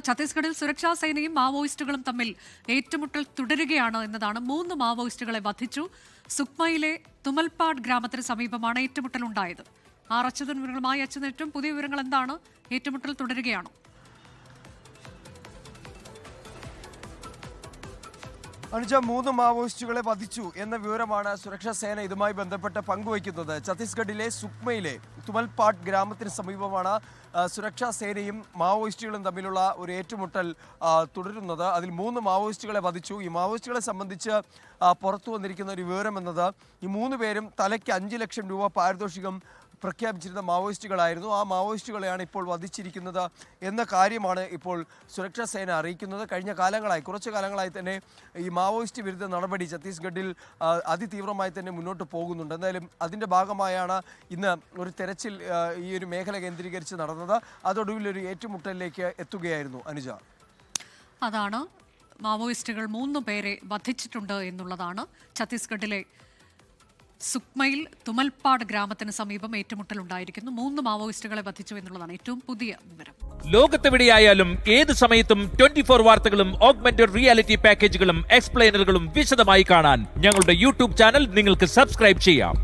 ഛത്തീസ്ഗഡിൽ സുരക്ഷാ സേനയും മാവോയിസ്റ്റുകളും തമ്മിൽ ഏറ്റുമുട്ടൽ തുടരുകയാണ് എന്നതാണ്. 3 മാവോയിസ്റ്റുകളെ വധിച്ചു. സുക്മയിലെ തുമൽപാട് ഗ്രാമത്തിന് സമീപമാണ് ഏറ്റുമുട്ടൽ ഉണ്ടായത്. അച്യുതൻ വിവരങ്ങളുമായി. അച്യുതൻ, ഏറ്റവും പുതിയ വിവരങ്ങൾ എന്താണ്? ഏറ്റുമുട്ടൽ തുടരുകയാണോ? അനുജ, 3 മാവോയിസ്റ്റുകളെ വധിച്ചു എന്ന വിവരമാണ് സുരക്ഷാ സേന ഇതുമായി ബന്ധപ്പെട്ട് പങ്കുവയ്ക്കുന്നത്. ഛത്തീസ്ഗഡിലെ സുക്മയിലെ തുമൽപാട് ഗ്രാമത്തിന് സമീപമാണ് സുരക്ഷാ സേനയും മാവോയിസ്റ്റുകളും തമ്മിലുള്ള ഒരു ഏറ്റുമുട്ടൽ തുടരുന്നത്. അതിൽ 3 മാവോയിസ്റ്റുകളെ വധിച്ചു. ഈ മാവോയിസ്റ്റുകളെ സംബന്ധിച്ച് പുറത്തു വന്നിരിക്കുന്ന ഒരു വിവരം എന്നത്, ഈ 3 പേരും തലയ്ക്ക് 5 ലക്ഷം രൂപ പാരിതോഷികം പ്രഖ്യാപിച്ചിരുന്ന മാവോയിസ്റ്റുകളായിരുന്നു. ആ മാവോയിസ്റ്റുകളെയാണ് ഇപ്പോൾ വധിച്ചിരിക്കുന്നത് എന്ന കാര്യമാണ് ഇപ്പോൾ സുരക്ഷാ സേന അറിയിക്കുന്നത്. കഴിഞ്ഞ കുറച്ച് കാലങ്ങളായി തന്നെ ഈ മാവോയിസ്റ്റ് വിരുദ്ധ നടപടി ഛത്തീസ്ഗഡിൽ അതിതീവ്രമായി തന്നെ മുന്നോട്ട് പോകുന്നുണ്ട്. എന്തായാലും അതിൻ്റെ ഭാഗമായാണ് ഇന്ന് ഒരു തെരച്ചിൽ ഈ ഒരു മേഖല കേന്ദ്രീകരിച്ച് നടന്നത്. അതോടൊടുവിൽ ഒരു ഏറ്റുമുട്ടലിലേക്ക് എത്തുകയായിരുന്നു അനുജ. അതാണ്, മാവോയിസ്റ്റുകൾ 3 പേരെ വധിച്ചിട്ടുണ്ട് എന്നുള്ളതാണ്. ഛത്തീസ്ഗഡിലെ സുക്മയിൽ തുമൽപാട് ഗ്രാമത്തിന് സമീപം ഏറ്റുമുട്ടൽ ഉണ്ടായിരിക്കുന്നു. 3 മാവോയിസ്റ്റുകളെ വധിച്ചു എന്നുള്ളതാണ് ഏറ്റവും പുതിയ വിവരം. ലോകത്തെവിടെയായാലും ഏത് സമയത്തും 24 വാർത്തകളും ഓഗ്മെന്റഡ് റിയാലിറ്റി പാക്കേജുകളും എക്സ്പ്ലെയിനറുകളും വിശദമായി കാണാൻ ഞങ്ങളുടെ യൂട്യൂബ് ചാനൽ നിങ്ങൾക്ക് സബ്സ്ക്രൈബ് ചെയ്യാം.